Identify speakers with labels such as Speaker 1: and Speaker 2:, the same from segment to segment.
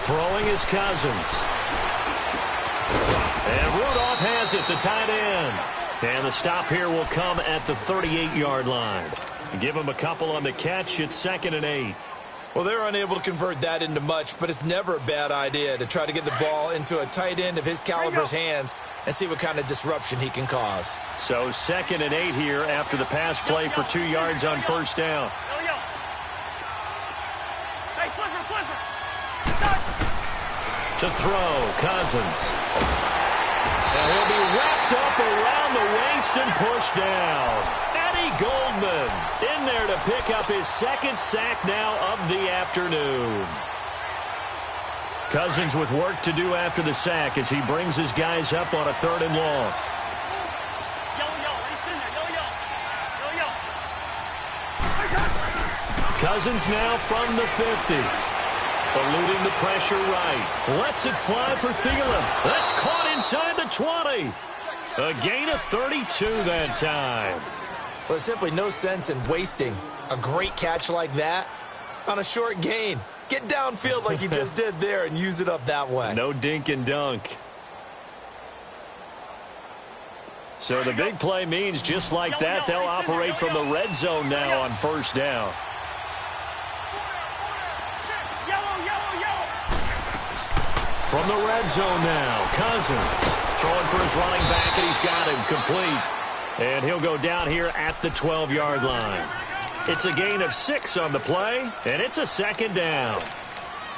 Speaker 1: Throwing is Cousins. And Rudolph has it, the tight end. And the stop here will come at the 38-yard line. Give him a couple on the catch. It's 2nd and 8.
Speaker 2: Well, they're unable to convert that into much, but it's never a bad idea to try to get the ball into a tight end of his caliber's hands and see what kind of disruption he can cause.
Speaker 1: So 2nd and 8 here after the pass play for 2 yards on first down. To throw, Cousins. And he'll be wrapped up around the waist and pushed down. Eddie Goldman in there to pick up his 2nd sack now of the afternoon. Cousins with work to do after the sack as he brings his guys up on a 3rd and long. Cousins now from the 50. Eluding the pressure right. Lets it fly for Thielen. That's caught inside the 20. A gain of 32 that time.
Speaker 2: Well, there's simply no sense in wasting a great catch like that on a short gain. Get downfield like you just did there and use it up that way.
Speaker 1: No dink and dunk. So the big play means just like that, they'll operate from the red zone now on first down. From the red zone now, Cousins throwing for his running back, and he's got him complete. And he'll go down here at the 12-yard line. It's a gain of 6 on the play, and it's a 2nd down.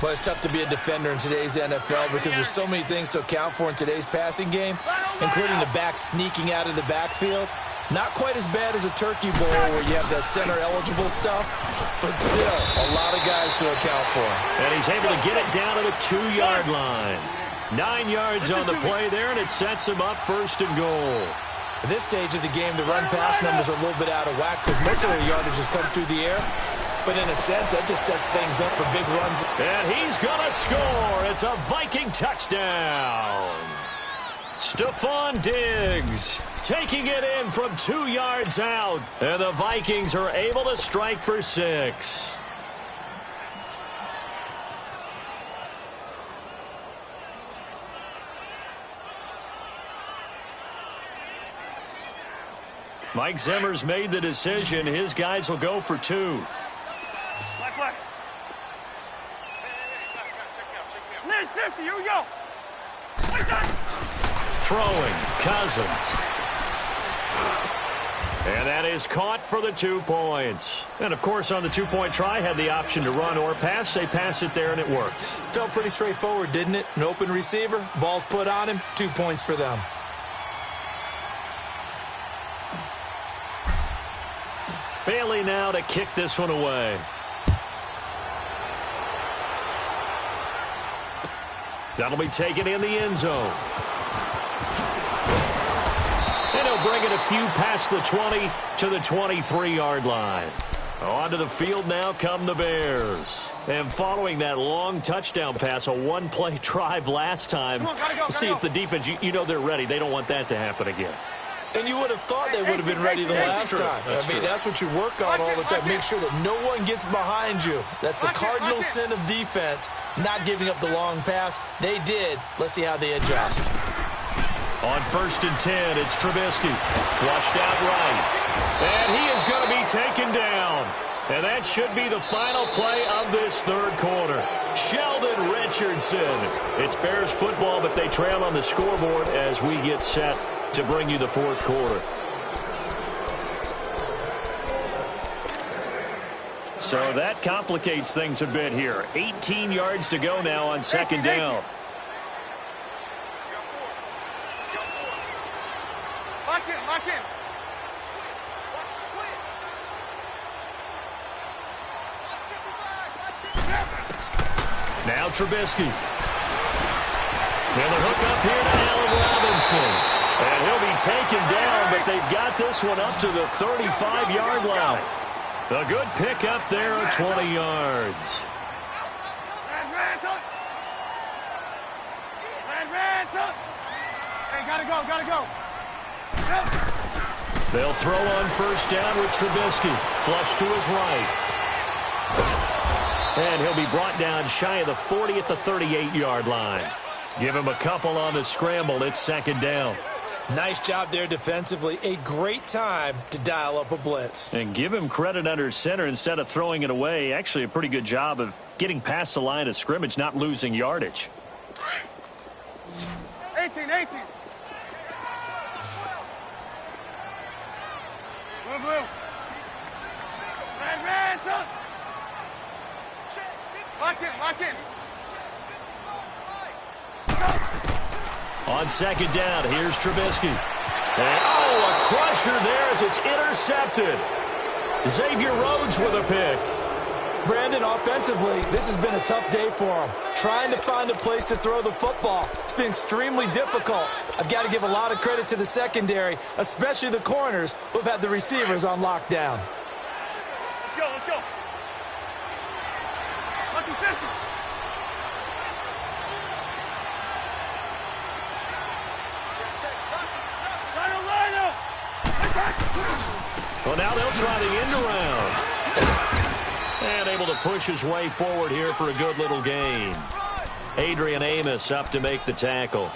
Speaker 2: Well, it's tough to be a defender in today's NFL because there's so many things to account for in today's passing game, including the back sneaking out of the backfield. Not quite as bad as a turkey bowl where you have the center-eligible stuff, but still a lot of guys to account for.
Speaker 1: And he's able to get it down to the 2-yard line. 9 yards on the play there, and it sets him up 1st and goal.
Speaker 2: At this stage of the game, the run-pass numbers are a little bit out of whack because most of the yardage has come through the air. But in a sense, that just sets things up for big runs.
Speaker 1: And he's going to score. It's a Viking touchdown. Stephon Diggs taking it in from 2 yards out. And the Vikings are able to strike for 6. Mike Zimmer's made the decision. His guys will go for 2.
Speaker 3: Here we go.
Speaker 1: Throwing, Cousins. And that is caught for the 2 points. And, of course, on the 2-point try, had the option to run or pass. They pass it there, and it works.
Speaker 2: Felt pretty straightforward, didn't it? An open receiver, ball's put on him, 2 points for them.
Speaker 1: Bailey now to kick this one away. That'll be taken in the end zone. And he'll bring it a few past the 20 to the 23-yard line. Onto the field now come the Bears. And following that long touchdown pass, a 1-play drive last time.
Speaker 3: Gotta
Speaker 1: See if the defense, you know they're ready. They don't want that to happen again.
Speaker 2: And you would have thought they would have been ready the last time. That's what you work on all the time. Make sure that no one gets behind you. That's the cardinal sin of defense, not giving up the long pass. They did. Let's see how they adjust.
Speaker 1: On 1st and 10, it's Trubisky. Flushed out right. And he is going to be taken down. And that should be the final play of this 3rd quarter. Sheldon Richardson. It's Bears football, but they trail on the scoreboard as we get set to bring you the 4th quarter. So that complicates things a bit here. 18 yards to go now on 2nd down.
Speaker 3: Lock in.
Speaker 1: Now Trubisky. And the hook up here to Allen Robinson. And he'll be taken down, but they've got this one up to the 35-yard line. A good pickup there at 20 yards.
Speaker 3: Hey, gotta go.
Speaker 1: They'll throw on 1st down with Trubisky. Flush to his right. And he'll be brought down shy of the 40 at the 38-yard line. Give him a couple on the scramble. It's second down.
Speaker 2: Nice job there defensively. A great time to dial up a blitz.
Speaker 1: And give him credit under center instead of throwing it away. Actually, a pretty good job of getting past the line of scrimmage, not losing yardage.
Speaker 3: 18. Blue. Red, son. Lock in.
Speaker 1: On second down, here's Trubisky. And, a crusher there as it's intercepted. Xavier Rhodes with a pick.
Speaker 2: Brandon, offensively, this has been a tough day for him. Trying to find a place to throw the football. It's been extremely difficult. I've got to give a lot of credit to the secondary, especially the corners who've had the receivers on lockdown.
Speaker 3: Let's go. Lucky 50.
Speaker 1: Well, now they'll try the end around. And able to push his way forward here for a good little gain. Adrian Amos up to make the tackle.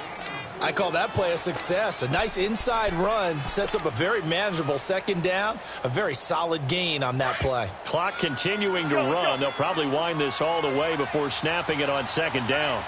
Speaker 2: I call that play a success. A nice inside run sets up a very manageable second down. A very solid gain on that play.
Speaker 1: Clock continuing to run. They'll probably wind this all the way before snapping it on second down.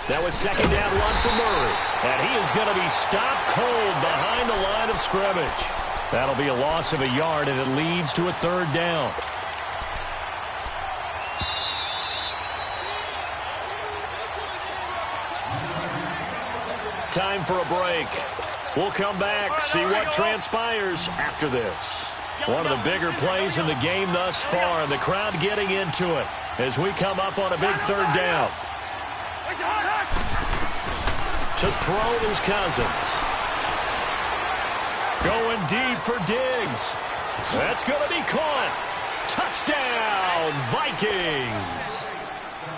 Speaker 1: That was second down run for Murray. And he is going to be stopped cold behind the line of scrimmage. That'll be a loss of a yard, and it leads to a third down. Time for a break. We'll come back, see what transpires after this. One of the bigger plays in the game thus far, and the crowd getting into it as we come up on a big third down. To throw is Cousins. Going deep for Diggs. That's going to be caught. Touchdown, Vikings.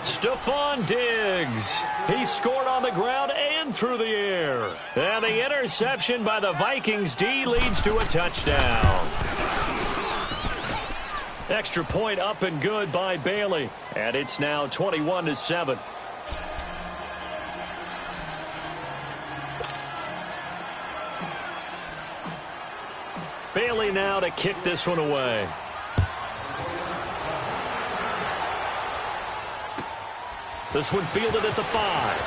Speaker 1: Stephon Diggs. He scored on the ground and through the air. And the interception by the Vikings D leads to a touchdown. Extra point up and good by Bailey. And it's now 21-7. Bailey now to kick this one away. This one fielded at the 5.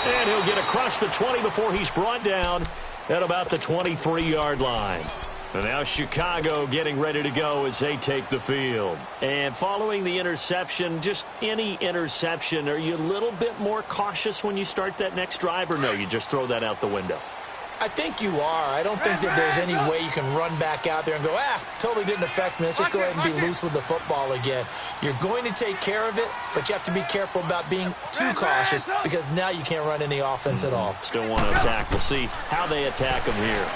Speaker 1: And he'll get across the 20 before he's brought down at about the 23-yard line. And now Chicago getting ready to go as they take the field. And following the interception, just any interception, are you a little bit more cautious when you start that next drive, or no, you just throw that out the window?
Speaker 2: I think you are. I don't think that there's any way you can run back out there and go, totally didn't affect me. Let's just go ahead and be loose with the football again. You're going to take care of it, but you have to be careful about being too cautious because now you can't run any offense at all.
Speaker 1: Still want to attack. We'll see how they attack him here.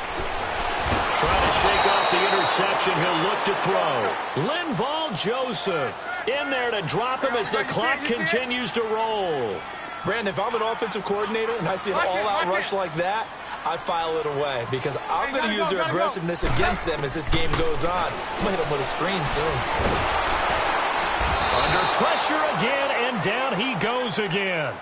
Speaker 1: Trying to shake off the interception. He'll look to throw. Linval Joseph in there to drop him as the clock continues to roll.
Speaker 2: Brandon, if I'm an offensive coordinator and I see an all-out rush like that, I file it away because I'm going to use their aggressiveness against them as this game goes on. I'm going to hit them with a screen soon.
Speaker 1: Under pressure again, and down he goes again.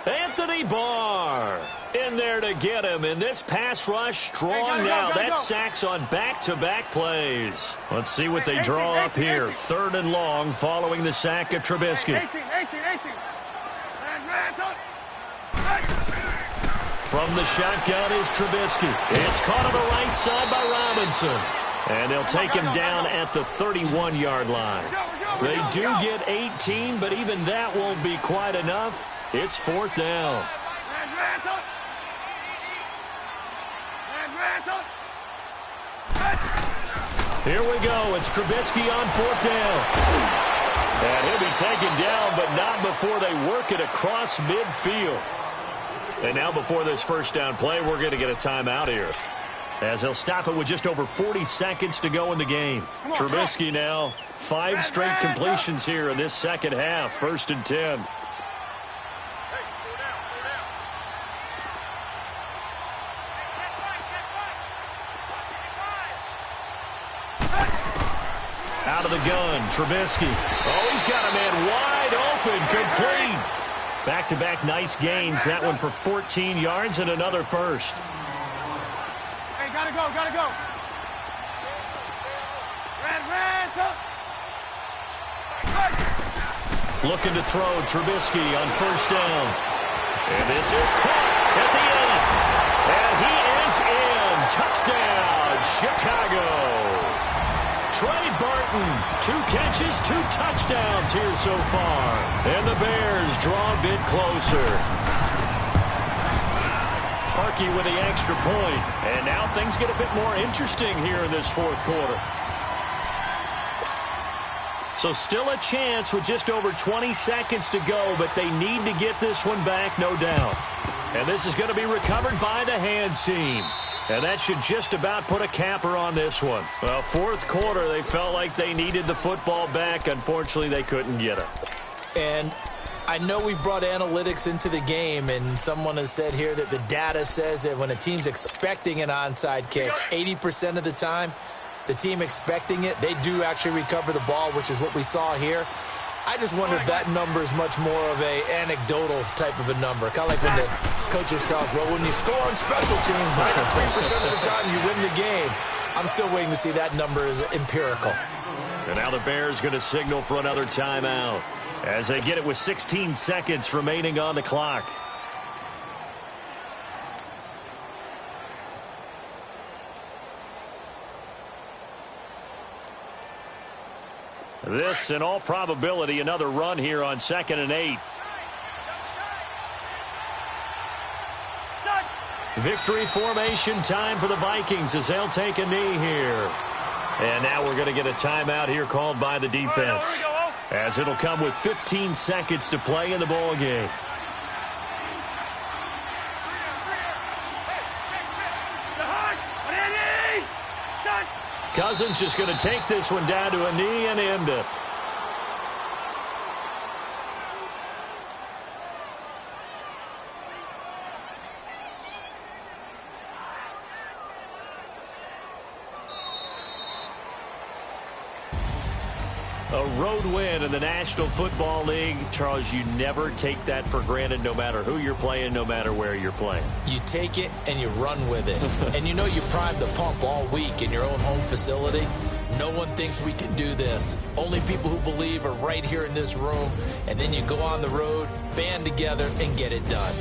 Speaker 1: Anthony Barr in there to get him, and this pass rush strong now. That's sacks on back-to-back plays. Let's see what they draw up here. Third and long following the sack of Trubisky.
Speaker 3: 18.
Speaker 1: From the shotgun is Trubisky. It's caught on the right side by Robinson. And they'll take him down at the 31-yard line. They do get 18, but even that won't be quite enough. It's fourth down. Here we go. It's Trubisky on fourth down. And he'll be taken down, but not before they work it across midfield. And now before this first down play, we're going to get a timeout here, as he'll stop it with just over 40 seconds to go in the game. Trubisky now, 5 straight completions here in this second half. 1st and 10. Out of the gun, Trubisky. Oh, he's got a man wide open, complete. Back-to-back nice gains. That one for 14 yards and another first.
Speaker 3: Hey, gotta go, gotta go.
Speaker 1: Looking to throw, Trubisky on 1st down. And this is caught at the 8. And he is in. Touchdown, Chicago. Trey Burton, 2 catches, 2 touchdowns here so far. And the Bears draw a bit closer. Parkey with the extra point. And now things get a bit more interesting here in this 4th quarter. So still a chance with just over 20 seconds to go, but they need to get this one back, no doubt. And this is going to be recovered by the hands team. And that should just about put a capper on this one. Well, 4th quarter, they felt like they needed the football back. Unfortunately, they couldn't get it.
Speaker 2: And I know we brought analytics into the game, and someone has said here that the data says that when a team's expecting an onside kick, 80% of the time, the team expecting it, they do actually recover the ball, which is what we saw here. I just wonder if that number is much more of a anecdotal type of a number. Kind of like when the coaches tell us, well, when you score on special teams, 93% of the time you win the game. I'm still waiting to see that number is empirical.
Speaker 1: And now the Bears going to signal for another timeout as they get it with 16 seconds remaining on the clock. This, in all probability, another run here on 2nd and 8. Victory formation time for the Vikings as they'll take a knee here. And now we're going to get a timeout here called by the defense, as it'll come with 15 seconds to play in the ball game. Cousins just going to take this one down to a knee and end it. A road win in the National Football League. Charles, you never take that for granted, no matter who you're playing, no matter where you're playing.
Speaker 2: You take it and you run with it. And you know you primed the pump all week in your own home facility. No one thinks we can do this. Only people who believe are right here in this room. And then you go on the road, band together, and get it done.